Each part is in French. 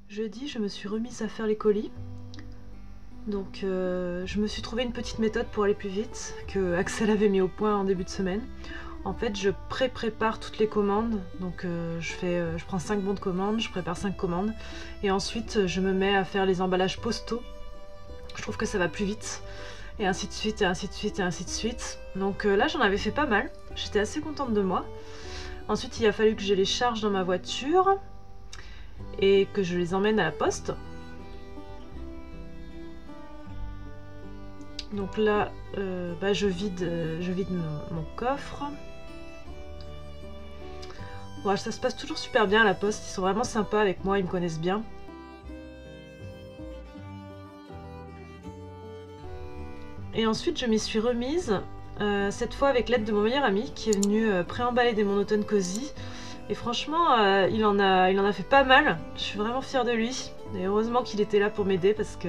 Jeudi, je me suis remise à faire les colis. Donc je me suis trouvé une petite méthode pour aller plus vite que Axel avait mis au point en début de semaine. En fait, je prépare toutes les commandes. Donc je prends 5 bons de commande, je prépare 5 commandes. Et ensuite, je me mets à faire les emballages postaux. Je trouve que ça va plus vite. Et ainsi de suite, et ainsi de suite, et ainsi de suite. Donc là, j'en avais fait pas mal. J'étais assez contente de moi. Ensuite, il a fallu que je les charge dans ma voiture et que je les emmène à la poste. Donc là, je vide mon coffre. Bon, ça se passe toujours super bien à la poste, ils sont vraiment sympas avec moi, ils me connaissent bien. Et ensuite, je m'y suis remise, cette fois avec l'aide de mon meilleur ami qui est venu préemballer des monotones cosy. Et franchement, il en a fait pas mal. Je suis vraiment fière de lui. Et heureusement qu'il était là pour m'aider parce que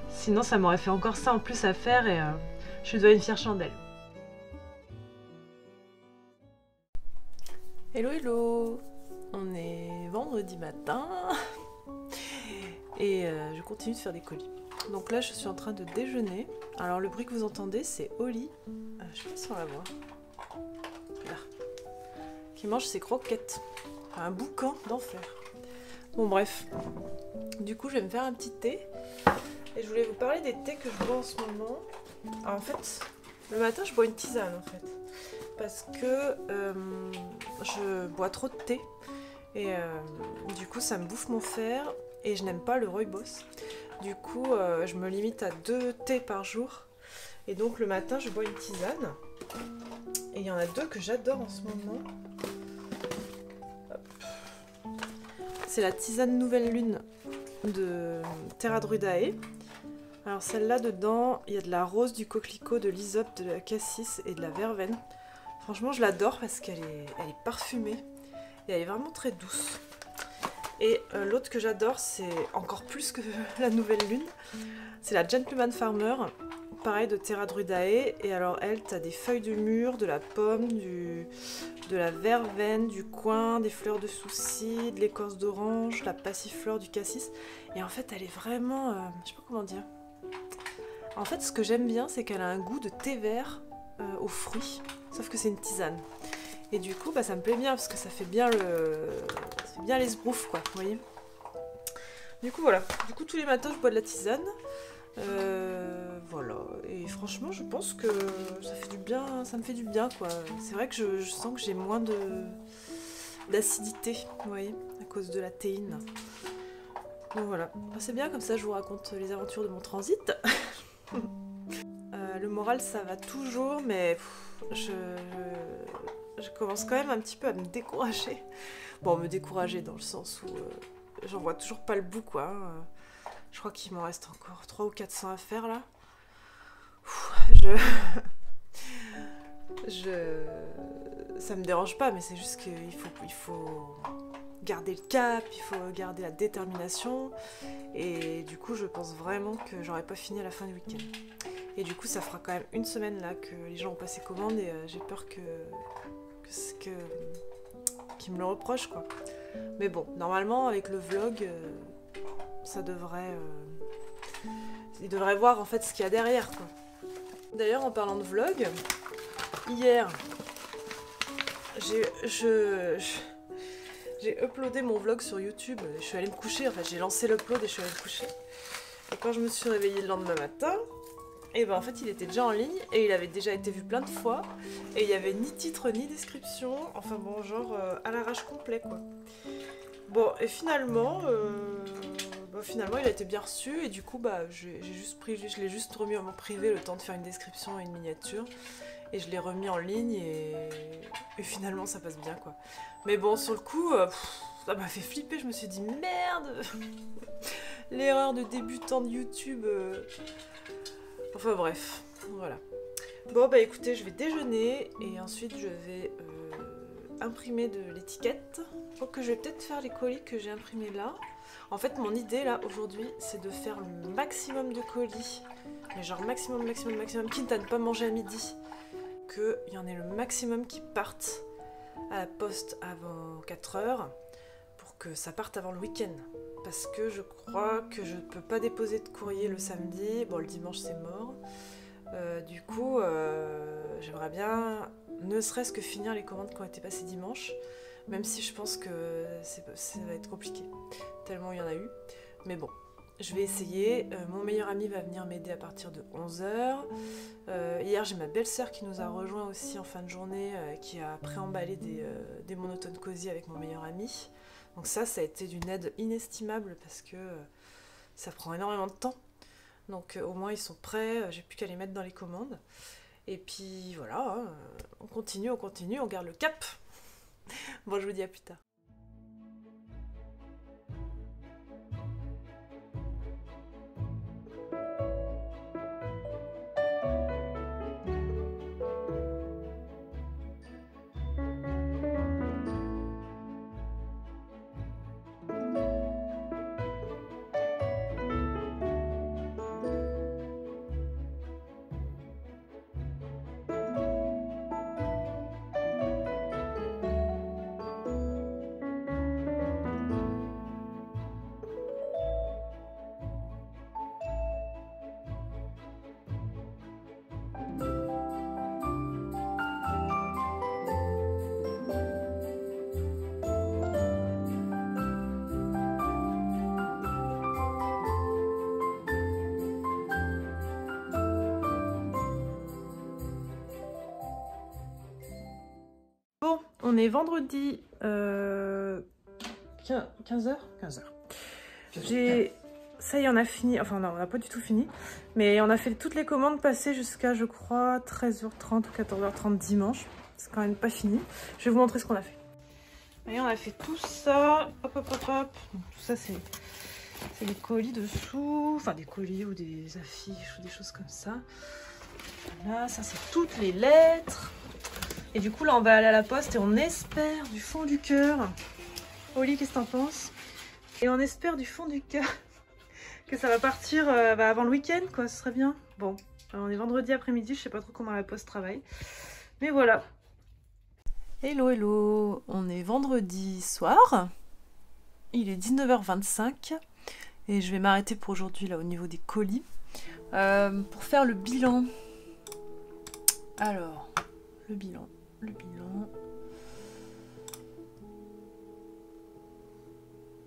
sinon ça m'aurait fait encore ça en plus à faire et je suis devenue une fière chandelle. Hello hello, on est vendredi matin et je continue de faire des colis. Donc là je suis en train de déjeuner. Alors le bruit que vous entendez c'est Oli, je sais pas si on la voit, là, qui mange ses croquettes. Un boucan d'enfer. Bon bref, du coup je vais me faire un petit thé et je voulais vous parler des thés que je bois en ce moment. Alors, en fait, le matin je bois une tisane en fait. Parce que je bois trop de thé et du coup ça me bouffe mon fer et je n'aime pas le rooibos. Du coup je me limite à 2 thés par jour et donc le matin je bois une tisane et il y en a 2 que j'adore en ce moment. C'est la tisane Nouvelle Lune de Terra Druidae. Alors celle-là dedans il y a de la rose, du coquelicot, de l'hysope, de la cassis et de la verveine. Franchement, je l'adore parce qu'elle est parfumée et elle est vraiment très douce. Et l'autre que j'adore, c'est encore plus que la Nouvelle Lune, c'est la Gentleman Farmer, pareil de Terra Druidae. Et alors elle, t'as des feuilles de mûre, de la pomme, de la verveine, du coin, des fleurs de souci, de l'écorce d'orange, la passiflore, du cassis. Et en fait, elle est vraiment, je sais pas comment dire. En fait, ce que j'aime bien, c'est qu'elle a un goût de thé vert aux fruits. Sauf que c'est une tisane. Et du coup, ça me plaît bien parce que ça fait bien les sbroufs, quoi, vous voyez. Du coup, voilà. Du coup, tous les matins, je bois de la tisane. Voilà. Et franchement, je pense que ça fait du bien, ça me fait du bien, quoi. C'est vrai que je sens que j'ai moins d'acidité, vous voyez, à cause de la théine. Donc voilà. C'est bien, comme ça, je vous raconte les aventures de mon transit. Le moral ça va toujours mais je commence quand même un petit peu à me décourager. Bon, me décourager dans le sens où j'en vois toujours pas le bout quoi. Je crois qu'il m'en reste encore 300 ou 400 à faire là. Ça me dérange pas mais c'est juste qu'il faut garder le cap, il faut garder la détermination et du coup je pense vraiment que j'aurai pas fini à la fin du week-end. Et du coup ça fera quand même une semaine là que les gens ont passé commande et j'ai peur qu'ils me le reprochent quoi. Mais bon, normalement avec le vlog, ça devrait... ils devraient voir en fait ce qu'il y a derrière quoi. D'ailleurs en parlant de vlog, hier j'ai uploadé mon vlog sur YouTube, je suis allée me coucher, en fait j'ai lancé l'upload et je suis allée me coucher. Et quand je me suis réveillée le lendemain matin, et en fait il était déjà en ligne et il avait déjà été vu plein de fois et il n'y avait ni titre ni description, enfin bon genre à l'arrache complet quoi. Bon et finalement il a été bien reçu et du coup je l'ai juste remis en privé le temps de faire une description et une miniature et je l'ai remis en ligne et finalement ça passe bien quoi. Mais bon sur le coup ça m'a fait flipper, je me suis dit merde. L'erreur de débutant de YouTube. Enfin bref, voilà. Bon écoutez, je vais déjeuner et ensuite je vais imprimer de l'étiquette. Donc je vais peut-être faire les colis que j'ai imprimés là. En fait mon idée là aujourd'hui c'est de faire le maximum de colis. Mais genre maximum, quitte à ne pas manger à midi. qu'il y en ait le maximum qui partent à la poste avant 4 heures pour que ça parte avant le week-end. Parce que je crois que je ne peux pas déposer de courrier le samedi. Bon, le dimanche c'est mort. Du coup, j'aimerais bien ne serait-ce que finir les commandes qui ont été passées dimanche. Même si je pense que ça va être compliqué. Tellement il y en a eu. Mais bon. Je vais essayer. Mon meilleur ami va venir m'aider à partir de 11 h. Hier, j'ai ma belle-sœur qui nous a rejoint aussi en fin de journée, qui a préemballé des monotones cosy avec mon meilleur ami. Donc ça a été d'une aide inestimable parce que ça prend énormément de temps. Donc au moins ils sont prêts, j'ai plus qu'à les mettre dans les commandes. Et puis voilà, hein, on continue, on garde le cap. Bon, je vous dis à plus tard. Bon, on est vendredi 15h. Ça y est, on a fini. Enfin non, on n'a pas du tout fini. Mais on a fait toutes les commandes passées jusqu'à, je crois, 13h30 ou 14h30 dimanche. C'est quand même pas fini. Je vais vous montrer ce qu'on a fait. Voyez, on a fait tout ça. Hop, hop, hop, hop. Donc, tout ça, c'est des colis dessous. Enfin, des colis ou des affiches ou des choses comme ça. Voilà, ça, c'est toutes les lettres. Et du coup, là, on va aller à la poste et on espère du fond du cœur. Oli, qu'est-ce que t'en penses? Et on espère du fond du cœur que ça va partir avant le week-end, quoi. Ce serait bien. Bon, alors on est vendredi après-midi. Je sais pas trop comment la poste travaille. Mais voilà. Hello, hello. On est vendredi soir. Il est 19h25. Et je vais m'arrêter pour aujourd'hui, là, au niveau des colis. Pour faire le bilan. Alors, le bilan.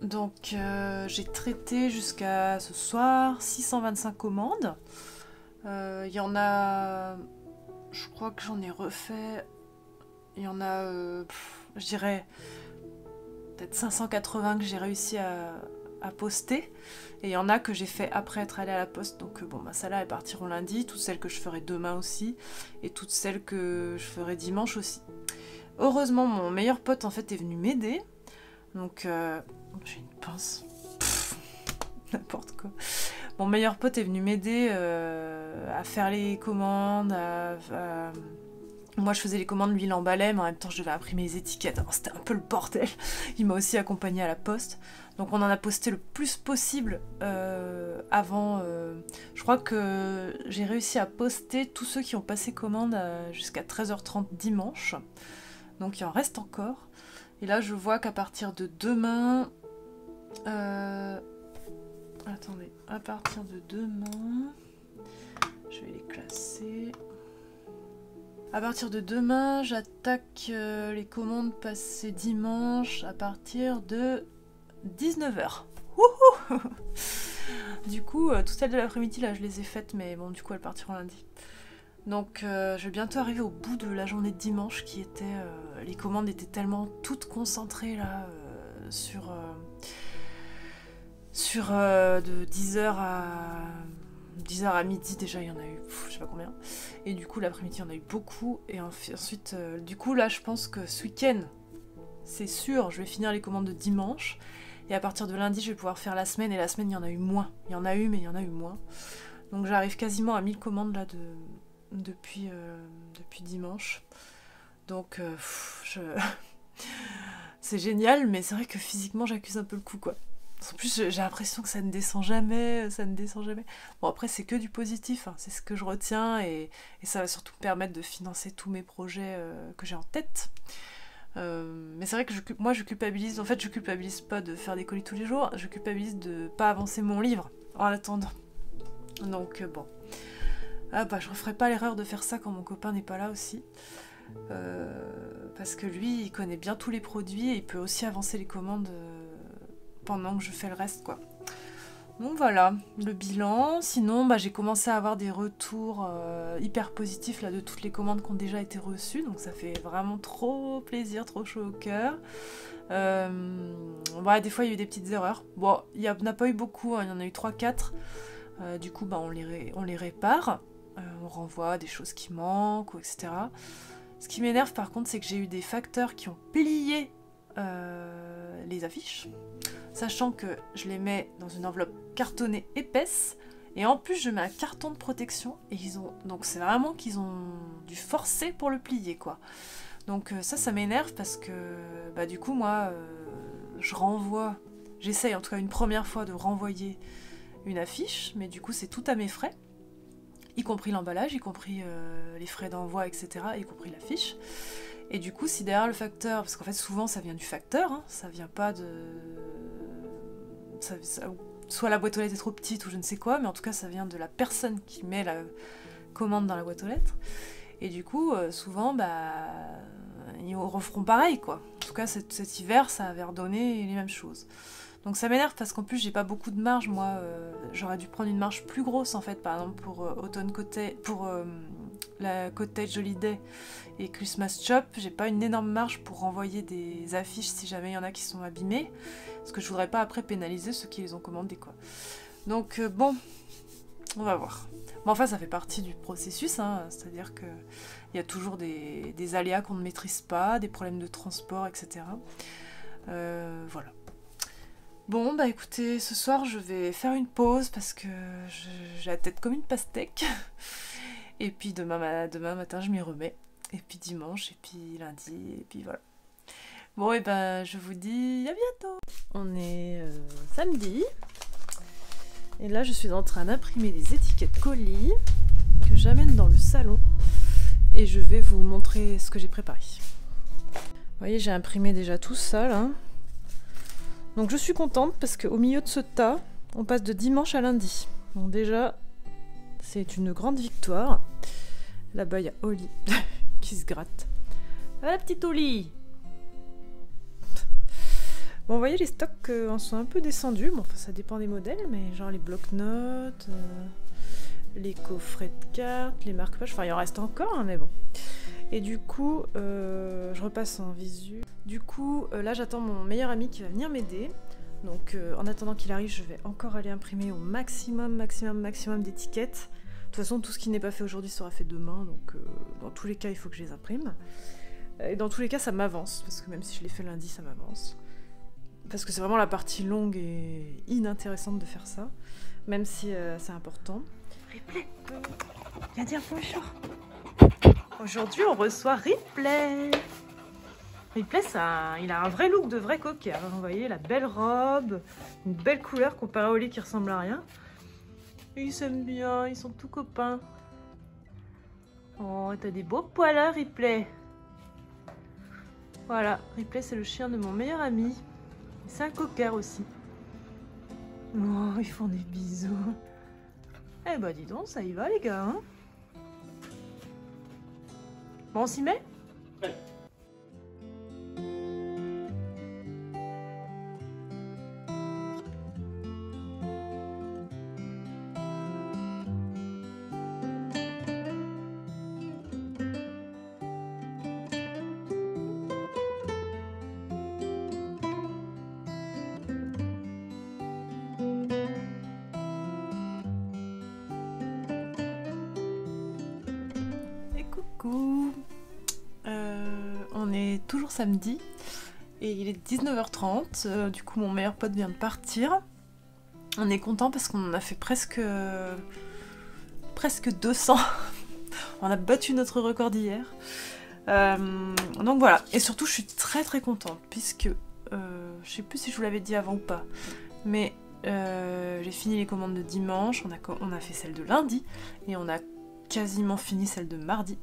Donc j'ai traité jusqu'à ce soir 625 commandes. Il y en a, je crois que j'en ai refait, il y en a, je dirais peut-être 580 que j'ai réussi à poster. Et il y en a que j'ai fait après être allée à la poste. Donc bon, bah, celles-là elles partiront lundi. Toutes celles que je ferai demain aussi. Et toutes celles que je ferai dimanche aussi. Heureusement, mon meilleur pote en fait est venu m'aider. Donc j'ai une pince. N'importe quoi. Mon meilleur pote est venu m'aider à faire les commandes. Moi je faisais les commandes, lui il emballait, mais en même temps je devais imprimer les étiquettes. C'était un peu le bordel. Il m'a aussi accompagnée à la poste. Donc on en a posté le plus possible avant. Je crois que j'ai réussi à poster tous ceux qui ont passé commande jusqu'à 13h30 dimanche. Donc il en reste encore. Et là je vois qu'à partir de demain... Attendez, à partir de demain... Je vais les classer... À partir de demain, j'attaque les commandes passées dimanche à partir de 19h. Du coup, toutes celles de l'après-midi, là, je les ai faites, mais bon, du coup, elles partiront lundi. Donc, je vais bientôt arriver au bout de la journée de dimanche qui était... les commandes étaient tellement toutes concentrées, là, de 10h à midi, déjà il y en a eu, je sais pas combien. Et du coup l'après-midi il y en a eu beaucoup. Et ensuite, du coup là je pense que ce week-end, c'est sûr, je vais finir les commandes de dimanche. Et à partir de lundi je vais pouvoir faire la semaine. Et la semaine il y en a eu moins. Il y en a eu mais il y en a eu moins. Donc j'arrive quasiment à 1000 commandes là depuis dimanche. Donc c'est génial, mais c'est vrai que physiquement j'accuse un peu le coup quoi. En plus, j'ai l'impression que ça ne descend jamais, ça ne descend jamais. Bon, après, c'est que du positif, hein, c'est ce que je retiens, et ça va surtout me permettre de financer tous mes projets que j'ai en tête. Mais c'est vrai que moi, je culpabilise. En fait, je culpabilise pas de faire des colis tous les jours, je culpabilise de pas avancer mon livre en attendant. Donc, bon. Ah bah, je referai pas l'erreur de faire ça quand mon copain n'est pas là aussi. Parce que lui, il connaît bien tous les produits et il peut aussi avancer les commandes pendant que je fais le reste, quoi. Donc voilà, le bilan. Sinon, bah, j'ai commencé à avoir des retours hyper positifs là, de toutes les commandes qui ont déjà été reçues. Donc ça fait vraiment trop plaisir, trop chaud au cœur. Ouais, des fois, il y a eu des petites erreurs. Bon, il n'y en a pas eu beaucoup, hein, il y en a eu 3-4. Du coup, bah, on les répare. On renvoie des choses qui manquent, etc. Ce qui m'énerve par contre, c'est que j'ai eu des facteurs qui ont plié les affiches, sachant que je les mets dans une enveloppe cartonnée épaisse, et en plus je mets un carton de protection, et donc c'est vraiment qu'ils ont dû forcer pour le plier, quoi. Donc ça m'énerve parce que bah, du coup moi je renvoie, j'essaye en tout cas une première fois de renvoyer une affiche, mais du coup c'est tout à mes frais, y compris l'emballage, y compris les frais d'envoi, etc., y compris l'affiche. Et du coup, si derrière le facteur, parce qu'en fait souvent ça vient du facteur, hein, ça vient pas de... soit la boîte aux lettres est trop petite ou je ne sais quoi, mais en tout cas ça vient de la personne qui met la commande dans la boîte aux lettres. Et du coup, souvent, bah, ils referont pareil, quoi. En tout cas, cet hiver, ça avait redonné les mêmes choses. Donc ça m'énerve parce qu'en plus j'ai pas beaucoup de marge, moi j'aurais dû prendre une marge plus grosse en fait, par exemple pour Autumn Cottage, pour la Cottage Holiday et Christmas Shop, j'ai pas une énorme marge pour renvoyer des affiches si jamais il y en a qui sont abîmées, parce que je voudrais pas après pénaliser ceux qui les ont commandées, quoi. Donc bon, on va voir. Mais enfin ça fait partie du processus, hein, c'est-à-dire que il y a toujours des aléas qu'on ne maîtrise pas, des problèmes de transport, etc. Voilà. Bon, bah écoutez, ce soir je vais faire une pause parce que j'ai la tête comme une pastèque. Et puis demain matin je m'y remets. Et puis dimanche, et puis lundi, et puis voilà. Bon, et ben je vous dis à bientôt. On est samedi. Et là je suis en train d'imprimer des étiquettes colis que j'amène dans le salon. Et je vais vous montrer ce que j'ai préparé. Vous voyez, j'ai imprimé déjà tout ça là. Donc je suis contente parce qu'au milieu de ce tas, on passe de dimanche à lundi. Donc déjà, c'est une grande victoire. Là-bas, il y a Oli qui se gratte. Ah, la petite Oli! Bon, vous voyez, les stocks en sont un peu descendus. Bon, enfin, ça dépend des modèles, mais genre les blocs-notes, les coffrets de cartes, les marque-pages, enfin, il en reste encore, hein, mais bon. Et du coup, je repasse en visu. Du coup, là j'attends mon meilleur ami qui va venir m'aider. Donc en attendant qu'il arrive, je vais encore aller imprimer au maximum d'étiquettes. De toute façon, tout ce qui n'est pas fait aujourd'hui sera fait demain. Donc dans tous les cas, il faut que je les imprime. Et dans tous les cas, ça m'avance. Parce que même si je les fais lundi, ça m'avance. Parce que c'est vraiment la partie longue et inintéressante de faire ça. Même si c'est important. Ripley, viens dire bonjour. Aujourd'hui, on reçoit Ripley. Ripley, il a un vrai look de vrai coquet. Alors, vous voyez, la belle robe, une belle couleur comparée à Oli qui ressemble à rien. Et ils s'aiment bien, ils sont tout copains. Oh, t'as des beaux poils, hein, Ripley. Voilà, Ripley, c'est le chien de mon meilleur ami. C'est un cocker aussi. Oh, ils font des bisous. Eh bah, dis donc, ça y va, les gars, hein. Bon, on s'y met? Ouais. Et coucou. On est toujours samedi et il est 19h30, du coup mon meilleur pote vient de partir. On est content parce qu'on en a fait presque 200. On a battu notre record d'hier. Donc voilà, et surtout je suis très très contente puisque, je sais plus si je vous l'avais dit avant ou pas, Mais j'ai fini les commandes de dimanche, on a fait celle de lundi, et on a quasiment fini celle de mardi.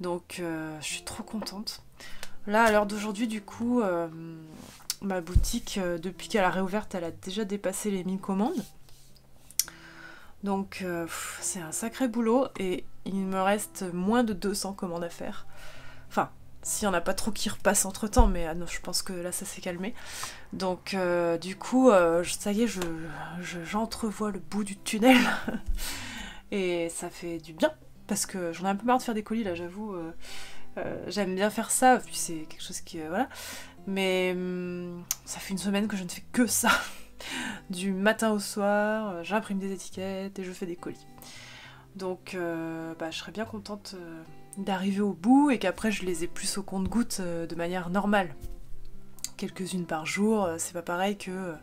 Donc je suis trop contente. Là, à l'heure d'aujourd'hui, du coup, ma boutique, depuis qu'elle a réouverte, elle a déjà dépassé les 1000 commandes. Donc c'est un sacré boulot et il me reste moins de 200 commandes à faire. Enfin, s'il n'y en a pas trop qui repassent entre temps, mais non, je pense que là ça s'est calmé. Donc du coup, ça y est, j'entrevois le bout du tunnel et ça fait du bien parce que j'en ai un peu marre de faire des colis là, j'avoue. J'aime bien faire ça, puis c'est quelque chose qui... voilà. Mais ça fait une semaine que je ne fais que ça. Du matin au soir, j'imprime des étiquettes et je fais des colis. Donc je serais bien contente d'arriver au bout et qu'après je les ai plus au compte-gouttes de manière normale. Quelques-unes par jour, c'est pas pareil que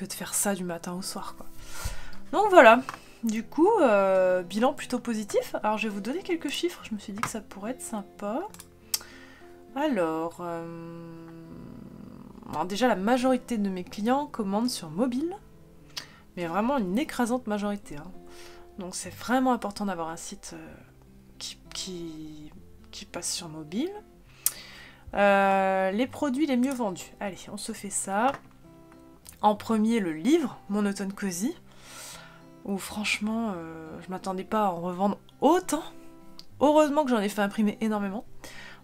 de faire ça du matin au soir, quoi. Donc voilà, du coup, bilan plutôt positif. Alors je vais vous donner quelques chiffres, je me suis dit que ça pourrait être sympa. Alors déjà la majorité de mes clients commandent sur mobile, mais vraiment une écrasante majorité, hein. Donc c'est vraiment important d'avoir un site qui passe sur mobile. Les produits les mieux vendus. Allez, on se fait ça. En premier, le livre, Mon automne cosy, où franchement, je m'attendais pas à en revendre autant. Heureusement que j'en ai fait imprimer énormément.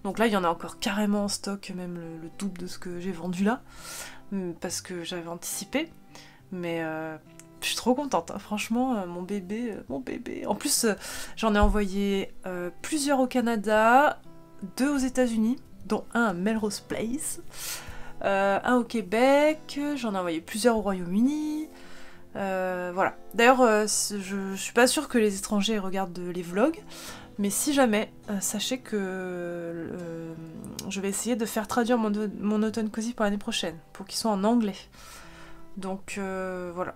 Donc là, il y en a encore carrément en stock, même le double de ce que j'ai vendu là, parce que j'avais anticipé. Mais je suis trop contente, hein. Franchement, mon bébé. En plus, j'en ai envoyé plusieurs au Canada, 2 aux États-Unis, dont un à Melrose Place, un au Québec, j'en ai envoyé plusieurs au Royaume-Uni. Voilà. D'ailleurs, je suis pas sûre que les étrangers regardent les vlogs. Mais si jamais, sachez que je vais essayer de faire traduire mon automne cosy pour l'année prochaine, pour qu'il soit en anglais. Donc voilà.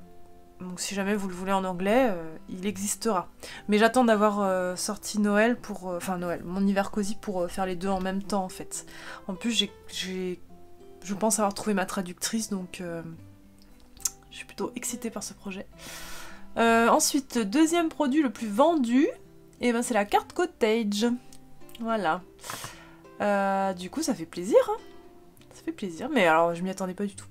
Donc si jamais vous le voulez en anglais, il existera. Mais j'attends d'avoir sorti Noël pour... Enfin Noël, mon hiver cosy pour faire les deux en même temps en fait. En plus je pense avoir trouvé ma traductrice, donc je suis plutôt excitée par ce projet. Ensuite, deuxième produit le plus vendu... Et ben c'est la carte Cottage. Voilà. Du coup ça fait plaisir, hein. Ça fait plaisir, mais alors je m'y attendais pas du tout.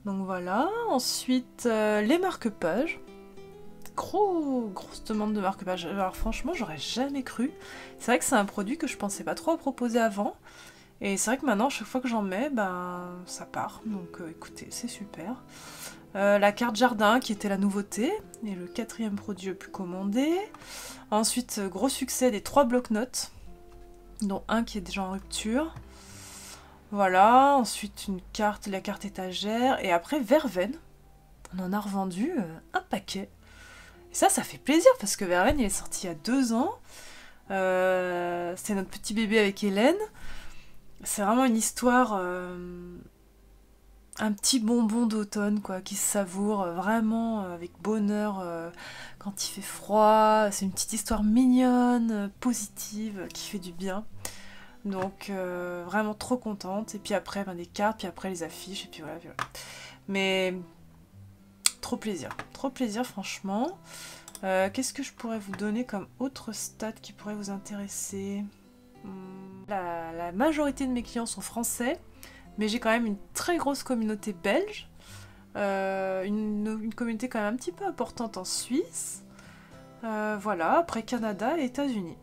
Donc voilà. Ensuite les marque-pages. Grosse demande de marque-pages. Alors franchement j'aurais jamais cru. C'est vrai que c'est un produit que je pensais pas trop proposer avant. Et c'est vrai que maintenant chaque fois que j'en mets, ben ça part. Donc écoutez, c'est super. La carte jardin qui était la nouveauté et le 4e produit le plus commandé. Ensuite, gros succès des 3 bloc-notes, dont un qui est déjà en rupture. Voilà, ensuite la carte étagère, et après Verveine. On en a revendu un paquet. Et ça fait plaisir parce que Verveine il est sorti il y a 2 ans. C'est notre petit bébé avec Hélène. C'est vraiment une histoire... un petit bonbon d'automne quoi, qui se savoure vraiment avec bonheur quand il fait froid. C'est une petite histoire mignonne, positive, qui fait du bien. Donc vraiment trop contente. Et puis après des cartes, puis après les affiches, et puis voilà. Mais trop plaisir franchement. Qu'est-ce que je pourrais vous donner comme autre stat qui pourrait vous intéresser? La majorité de mes clients sont français. Mais j'ai quand même une très grosse communauté belge, une communauté quand même un petit peu importante en Suisse, voilà, après Canada et États-Unis.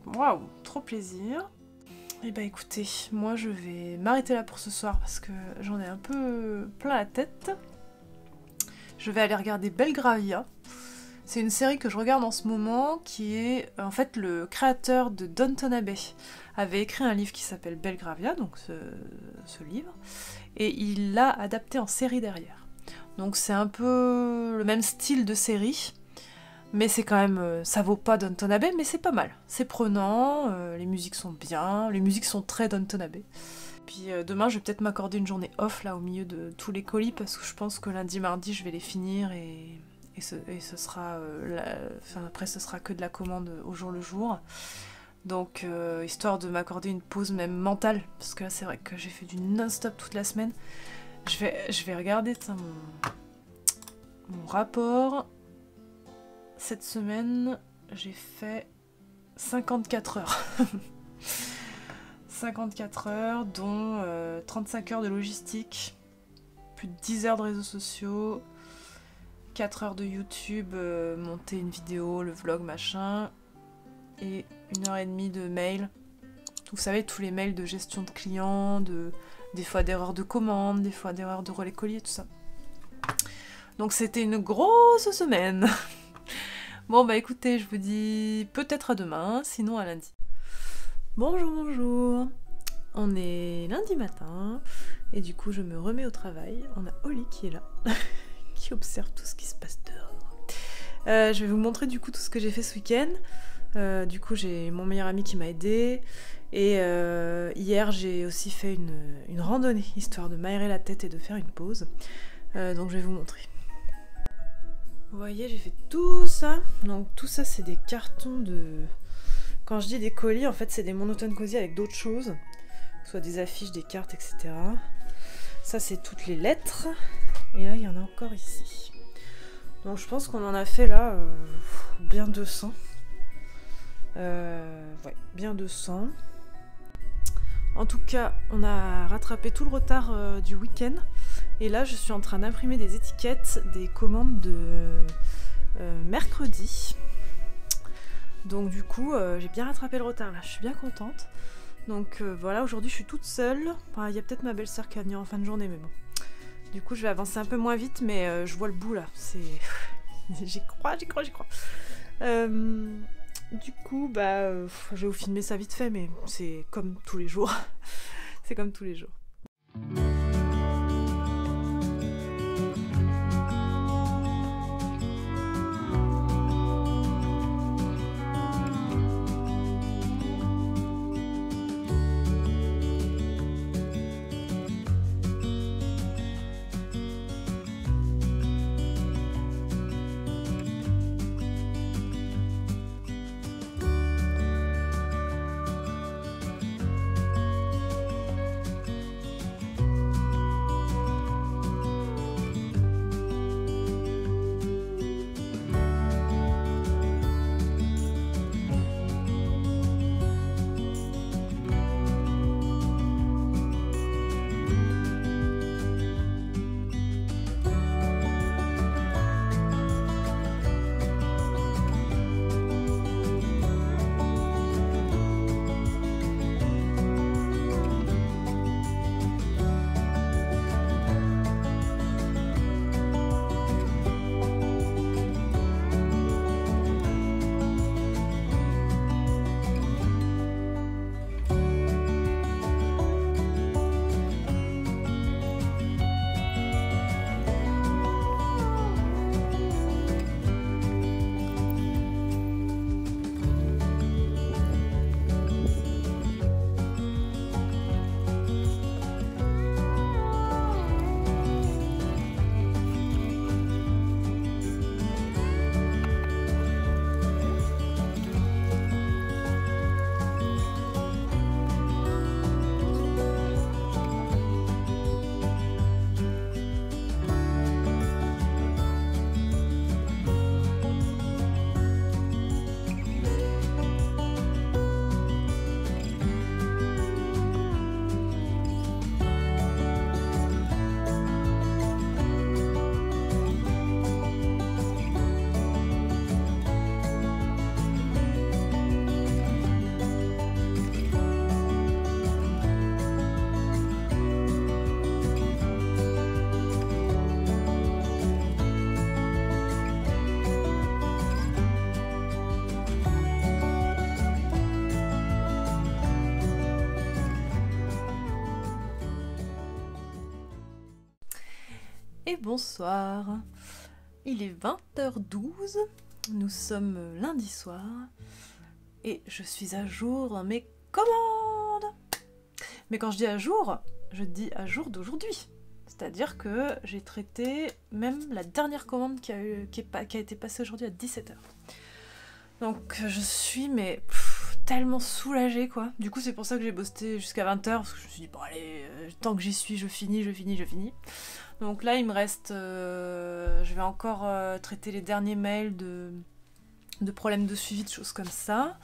Waouh, trop plaisir. Et bah écoutez, moi je vais m'arrêter là pour ce soir parce que j'en ai un peu plein la tête. Je vais aller regarder Belgravia. C'est une série que je regarde en ce moment qui est... En fait, le créateur de Downton Abbey avait écrit un livre qui s'appelle Belgravia, donc ce livre, et il l'a adapté en série derrière. Donc c'est un peu le même style de série, mais c'est quand même... ça vaut pas Downton Abbey, mais c'est pas mal. C'est prenant, les musiques sont bien, les musiques sont très Downton Abbey. Puis demain, je vais peut-être m'accorder une journée off là au milieu de tous les colis, parce que je pense que lundi, mardi, je vais les finir et ce sera après ce sera que de la commande au jour le jour, donc histoire de m'accorder une pause même mentale, parce que là c'est vrai que j'ai fait du non-stop toute la semaine Je vais regarder mon rapport. Cette semaine, j'ai fait 54 heures. 54 heures, dont 35 heures de logistique, plus de 10 heures de réseaux sociaux, 4 heures de YouTube, monter une vidéo, le vlog, machin, et 1h30 de mail. Vous savez, tous les mails de gestion de clients, des fois d'erreurs de commande, des fois d'erreurs de relais colis, tout ça. Donc c'était une grosse semaine. Bon bah écoutez, je vous dis peut-être à demain, sinon à lundi. Bonjour. On est lundi matin, et du coup je me remets au travail. On a Oli qui est là, qui observe tout ce qui se passe dehors. Je vais vous montrer du coup tout ce que j'ai fait ce week-end. Du coup j'ai mon meilleur ami qui m'a aidé. Et hier j'ai aussi fait une randonnée, histoire de m'aérer la tête et de faire une pause. Donc je vais vous montrer. Vous voyez, j'ai fait tout ça. Donc tout ça c'est des cartons de... Quand je dis des colis, en fait c'est des monotones cosy avec d'autres choses. Soit des affiches, des cartes, etc. Ça c'est toutes les lettres. Et là il y en a encore ici. Donc je pense qu'on en a fait là bien 200. Ouais, bien 200. En tout cas, on a rattrapé tout le retard du week-end. Et là, je suis en train d'imprimer des étiquettes des commandes de mercredi. Donc du coup, j'ai bien rattrapé le retard là. Je suis bien contente. Donc voilà, aujourd'hui, je suis toute seule. Enfin, il y a peut-être ma belle-sœur qui va venir en fin de journée, mais bon. Du coup, je vais avancer un peu moins vite, mais je vois le bout là. C'est... j'y crois. Du coup, bah, je vais vous filmer ça vite fait, mais c'est comme tous les jours. C'est comme tous les jours. Et bonsoir, il est 20h12, nous sommes lundi soir et je suis à jour dans mes commandes. Mais quand je dis à jour, je dis à jour d'aujourd'hui. C'est-à-dire que j'ai traité même la dernière commande qui a été passée aujourd'hui à 17h. Donc je suis tellement soulagée quoi. Du coup c'est pour ça que j'ai bossé jusqu'à 20h parce que je me suis dit bon allez, tant que j'y suis je finis. Donc là il me reste, je vais encore traiter les derniers mails de problèmes de suivi, de choses comme ça.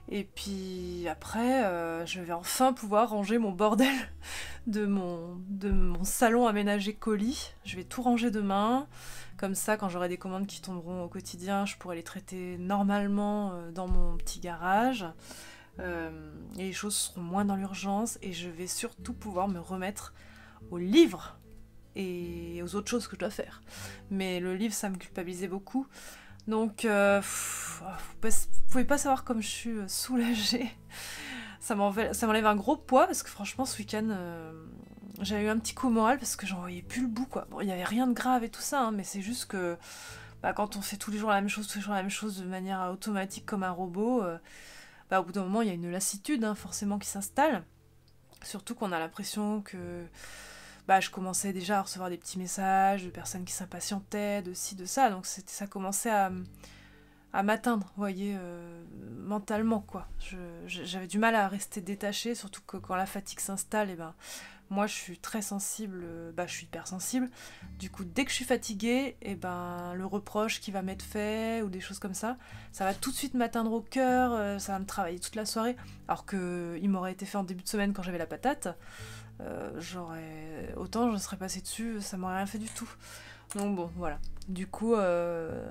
Et puis après je vais enfin pouvoir ranger mon bordel de mon salon aménagé colis. Je vais tout ranger demain. Comme ça, quand j'aurai des commandes qui tomberont au quotidien, je pourrai les traiter normalement dans mon petit garage. Et les choses seront moins dans l'urgence. Et je vais surtout pouvoir me remettre aux livres et aux autres choses que je dois faire. Mais le livre, ça me culpabilisait beaucoup. Donc, vous pouvez pas savoir comme je suis soulagée. Ça m'enlève un gros poids parce que franchement, ce week-end... j'avais eu un petit coup au moral parce que j'en voyais plus le bout quoi. Bon, il y avait rien de grave et tout ça, hein, mais c'est juste que quand on fait tous les jours la même chose, de manière automatique comme un robot, au bout d'un moment il y a une lassitude hein, forcément qui s'installe. Surtout qu'on a l'impression que je commençais déjà à recevoir des petits messages de personnes qui s'impatientaient, de ci, de ça, donc ça commençait à m'atteindre, vous voyez, mentalement quoi. J'avais du mal à rester détachée, surtout que quand la fatigue s'installe, moi je suis très sensible, je suis hypersensible. Du coup dès que je suis fatiguée, le reproche qui va m'être fait ou des choses comme ça va tout de suite m'atteindre au cœur, ça va me travailler toute la soirée. Alors que il m'aurait été fait en début de semaine quand j'avais la patate, autant je serais passée dessus, ça m'aurait rien fait du tout. Donc bon voilà. Du coup je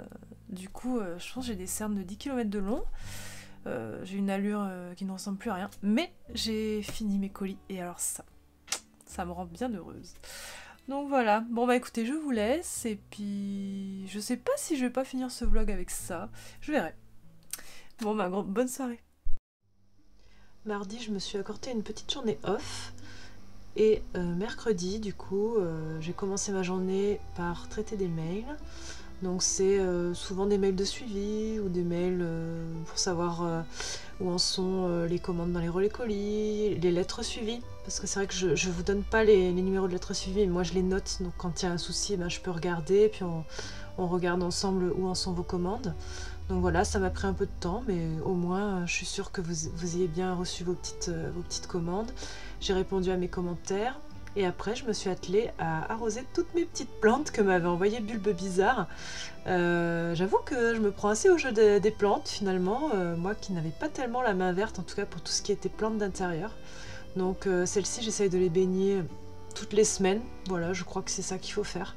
pense que j'ai des cernes de 10 km de long. J'ai une allure qui ne ressemble plus à rien. Mais j'ai fini mes colis et alors ça me rend bien heureuse. Donc voilà, bon écoutez, je vous laisse et puis je sais pas si je vais pas finir ce vlog avec ça, je verrai. Bon bonne soirée. Mardi, je me suis accordé une petite journée off et mercredi, du coup, j'ai commencé ma journée par traiter des mails. Donc c'est souvent des mails de suivi ou des mails pour savoir où en sont les commandes dans les relais colis, les lettres suivies. Parce que c'est vrai que je vous donne pas les numéros de lettres suivies, mais moi je les note. Donc quand il y a un souci, je peux regarder et puis on regarde ensemble où en sont vos commandes. Donc voilà, ça m'a pris un peu de temps, mais au moins je suis sûre que vous ayez bien reçu vos petites commandes. J'ai répondu à mes commentaires. Et après, je me suis attelée à arroser toutes mes petites plantes que m'avait envoyé Bulbe Bizarre. J'avoue que je me prends assez au jeu des plantes, finalement. Moi qui n'avais pas tellement la main verte, en tout cas pour tout ce qui était plantes d'intérieur. Donc celles-ci, j'essaye de les baigner toutes les semaines. Voilà, je crois que c'est ça qu'il faut faire.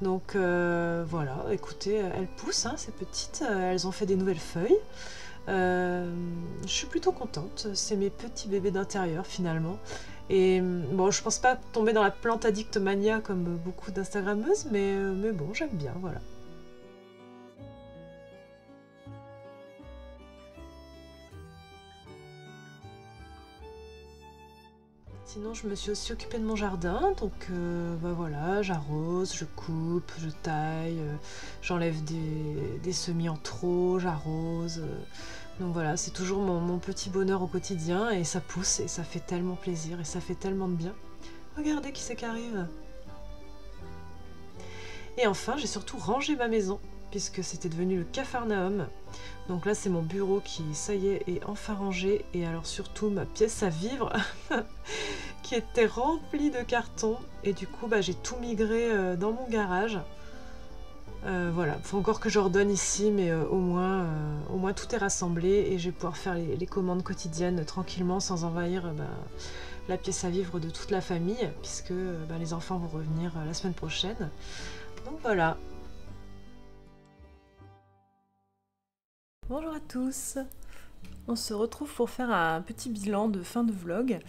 Donc voilà, écoutez, elles poussent, hein, ces petites. Elles ont fait des nouvelles feuilles. Je suis plutôt contente. C'est mes petits bébés d'intérieur, finalement. Et bon, je pense pas tomber dans la plante addict mania comme beaucoup d'instagrammeuses, mais bon, j'aime bien, voilà. Sinon, je me suis aussi occupée de mon jardin, donc voilà, j'arrose, je coupe, je taille, j'enlève des semis en trop, j'arrose. Donc voilà, c'est toujours mon petit bonheur au quotidien et ça pousse et ça fait tellement plaisir et ça fait tellement de bien. Regardez qui c'est qui arrive. Et enfin, j'ai surtout rangé ma maison puisque c'était devenu le Capharnaüm. Donc là, c'est mon bureau qui, ça y est enfin rangé. Et alors surtout ma pièce à vivre qui était remplie de cartons. Et du coup, j'ai tout migré dans mon garage. Voilà, il faut encore que j'ordonne ici, mais au moins tout est rassemblé et je vais pouvoir faire les commandes quotidiennes tranquillement sans envahir la pièce à vivre de toute la famille, puisque les enfants vont revenir la semaine prochaine. Donc voilà. Bonjour à tous. On se retrouve pour faire un petit bilan de fin de vlog.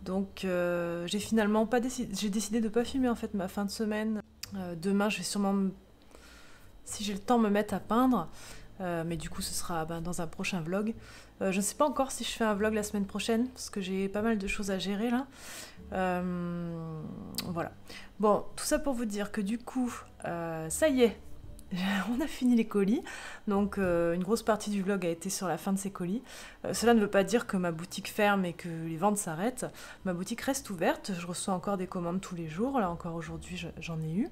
Donc j'ai décidé de ne pas filmer en fait ma fin de semaine. Demain, je vais sûrement si j'ai le temps me mettre à peindre, mais du coup ce sera dans un prochain vlog. Je ne sais pas encore si je fais un vlog la semaine prochaine, parce que j'ai pas mal de choses à gérer là. Voilà. Bon, tout ça pour vous dire que du coup, ça y est, on a fini les colis, donc une grosse partie du vlog a été sur la fin de ces colis. Cela ne veut pas dire que ma boutique ferme et que les ventes s'arrêtent. Ma boutique reste ouverte, je reçois encore des commandes tous les jours, là encore aujourd'hui j'en ai eu.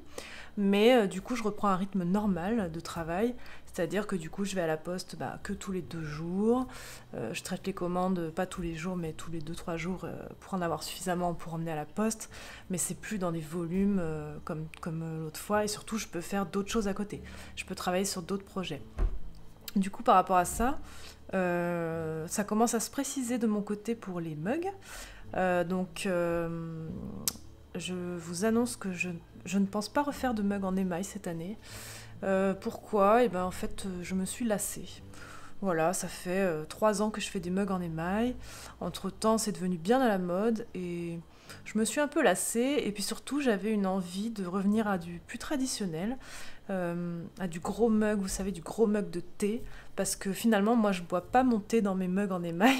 Mais du coup je reprends un rythme normal de travail, C'est-à-dire que du coup, je vais à la poste que tous les 2 jours. Je traite les commandes, pas tous les jours, mais tous les 2-3 jours pour en avoir suffisamment pour emmener à la poste. Mais c'est plus dans des volumes comme l'autre fois. Et surtout, je peux faire d'autres choses à côté. Je peux travailler sur d'autres projets. Du coup, par rapport à ça, ça commence à se préciser de mon côté pour les mugs. Je vous annonce que je ne pense pas refaire de mugs en émail cette année. Pourquoi ? Eh ben, en fait, je me suis lassée. Voilà, ça fait 3 ans que je fais des mugs en émail. Entre-temps, c'est devenu bien à la mode et je me suis un peu lassée. Et puis surtout, j'avais une envie de revenir à du plus traditionnel, à du gros mug, vous savez, du gros mug de thé. Parce que finalement, moi, je bois pas mon thé dans mes mugs en émail.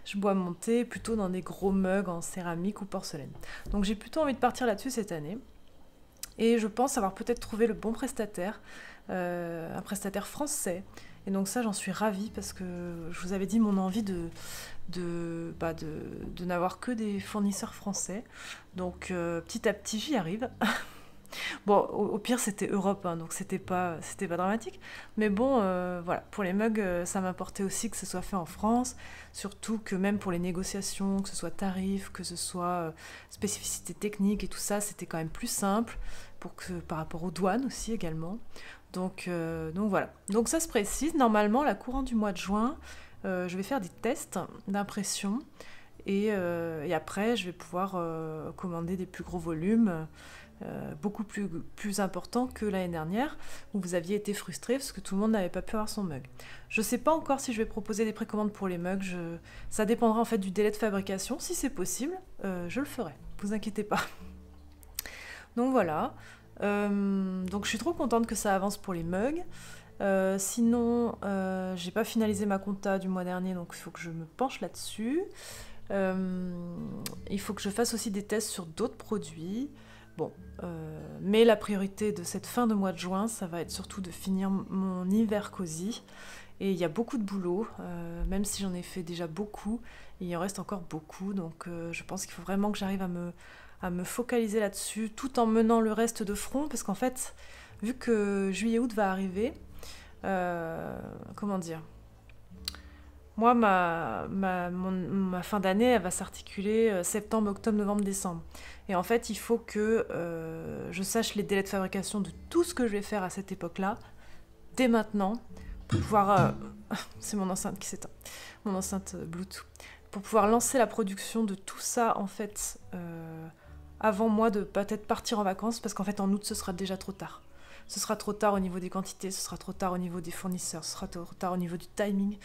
Je bois mon thé plutôt dans des gros mugs en céramique ou porcelaine. Donc j'ai plutôt envie de partir là-dessus cette année. Et je pense avoir peut-être trouvé le bon prestataire, un prestataire français. Et donc ça, j'en suis ravie parce que je vous avais dit mon envie de n'avoir que des fournisseurs français. Donc petit à petit, j'y arrive. Bon, au pire, c'était Europe, hein, donc c'était pas dramatique. Mais bon, voilà, pour les mugs, ça m'importait aussi que ce soit fait en France. Surtout que même pour les négociations, que ce soit tarifs, que ce soit spécificité technique et tout ça, c'était quand même plus simple par rapport aux douanes aussi également. Donc voilà. Donc ça se précise. Normalement, la courant du mois de juin, je vais faire des tests d'impression. Et après, je vais pouvoir commander des plus gros volumes. Beaucoup plus important que l'année dernière où vous aviez été frustrés parce que tout le monde n'avait pas pu avoir son mug. Je sais pas encore si je vais proposer des précommandes pour les mugs, ça dépendra en fait du délai de fabrication. Si c'est possible, je le ferai, vous inquiétez pas. Donc voilà, donc je suis trop contente que ça avance pour les mugs. Sinon, j'ai pas finalisé ma compta du mois dernier, donc il faut que je me penche là-dessus. Il faut que je fasse aussi des tests sur d'autres produits. Bon, mais la priorité de cette fin de mois de juin, ça va être surtout de finir mon hiver cosy. Et il y a beaucoup de boulot, même si j'en ai fait déjà beaucoup, il en reste encore beaucoup. Donc je pense qu'il faut vraiment que j'arrive à me focaliser là-dessus, tout en menant le reste de front. Parce qu'en fait, vu que juillet-août va arriver, comment dire ? Moi, ma fin d'année, elle va s'articuler septembre, octobre, novembre, décembre. Et en fait, il faut que je sache les délais de fabrication de tout ce que je vais faire à cette époque-là, dès maintenant, pour pouvoir... c'est mon enceinte qui s'éteint, mon enceinte Bluetooth. Pour pouvoir lancer la production de tout ça, en fait, avant moi de peut-être partir en vacances, parce qu'en fait, en août, ce sera déjà trop tard. Ce sera trop tard au niveau des quantités, ce sera trop tard au niveau des fournisseurs, ce sera trop tard au niveau du timing.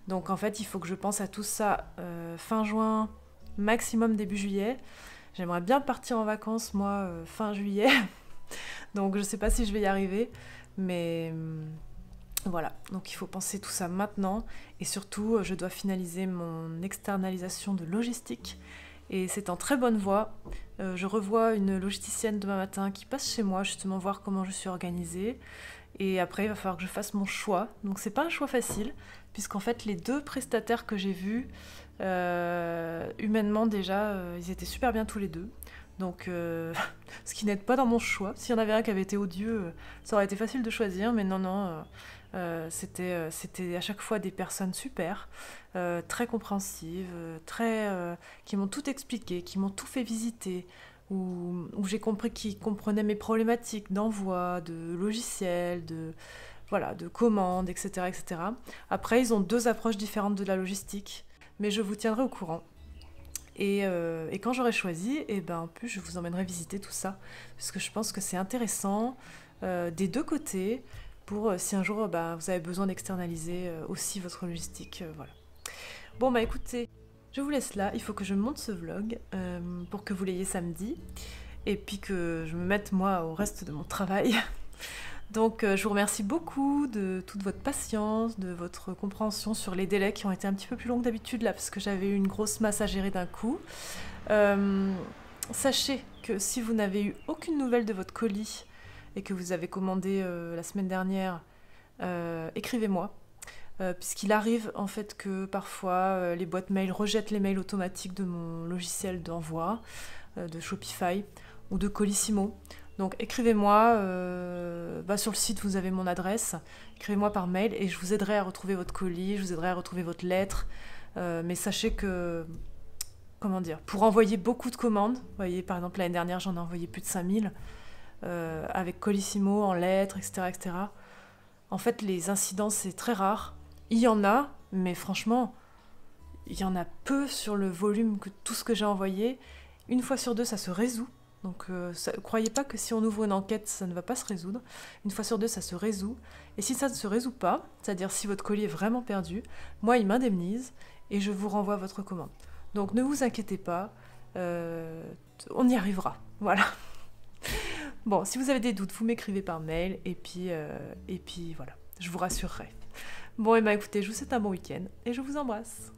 Donc en fait, il faut que je pense à tout ça fin juin, maximum début juillet. J'aimerais bien partir en vacances, moi, fin juillet. Donc je sais pas si je vais y arriver, mais voilà. Donc il faut penser tout ça maintenant. Et surtout, je dois finaliser mon externalisation de logistique. Et c'est en très bonne voie. Je revois une logisticienne demain matin qui passe chez moi, justement voir comment je suis organisée. Et après, il va falloir que je fasse mon choix. Donc c'est pas un choix facile, puisqu'en fait, les 2 prestataires que j'ai vus, humainement déjà, ils étaient super bien tous les 2. Donc, ce qui n'aide pas dans mon choix. S'il y en avait un qui avait été odieux, ça aurait été facile de choisir, mais non, c'était à chaque fois des personnes super, très compréhensives, qui m'ont tout expliqué, qui m'ont tout fait visiter, où j'ai compris qu'ils comprenaient mes problématiques d'envoi, de logiciels, de commandes, etc., etc. Après, ils ont 2 approches différentes de la logistique, mais je vous tiendrai au courant. Et quand j'aurai choisi, en plus je vous emmènerai visiter tout ça, parce que je pense que c'est intéressant des 2 côtés, pour si un jour vous avez besoin d'externaliser aussi votre logistique. Voilà. Bon écoutez, je vous laisse là, il faut que je monte ce vlog pour que vous l'ayez samedi, et puis que je me mette moi au reste de mon travail. Donc je vous remercie beaucoup de toute votre patience, de votre compréhension sur les délais qui ont été un petit peu plus longs que d'habitude là, parce que j'avais eu une grosse masse à gérer d'un coup. Sachez que si vous n'avez eu aucune nouvelle de votre colis et que vous avez commandé la semaine dernière, écrivez-moi. Puisqu'il arrive en fait que parfois les boîtes mail rejettent les mails automatiques de mon logiciel d'envoi, de Shopify ou de Colissimo. Donc écrivez-moi, sur le site vous avez mon adresse, écrivez-moi par mail et je vous aiderai à retrouver votre colis, je vous aiderai à retrouver votre lettre. Mais sachez que, comment dire, pour envoyer beaucoup de commandes, vous voyez par exemple l'année dernière j'en ai envoyé plus de 5000, avec Colissimo en lettres, etc., etc. En fait les incidents c'est très rare, il y en a, mais franchement, il y en a peu sur le volume que tout ce que j'ai envoyé. Une fois sur deux ça se résout. Donc, croyez pas que si on ouvre une enquête, ça ne va pas se résoudre. Une fois sur deux, ça se résout. Et si ça ne se résout pas, c'est-à-dire si votre colis est vraiment perdu, moi, il m'indemnise et je vous renvoie votre commande. Donc, ne vous inquiétez pas, on y arrivera. Voilà. Bon, si vous avez des doutes, vous m'écrivez par mail et puis voilà, je vous rassurerai. Bon, et écoutez, je vous souhaite un bon week-end et je vous embrasse.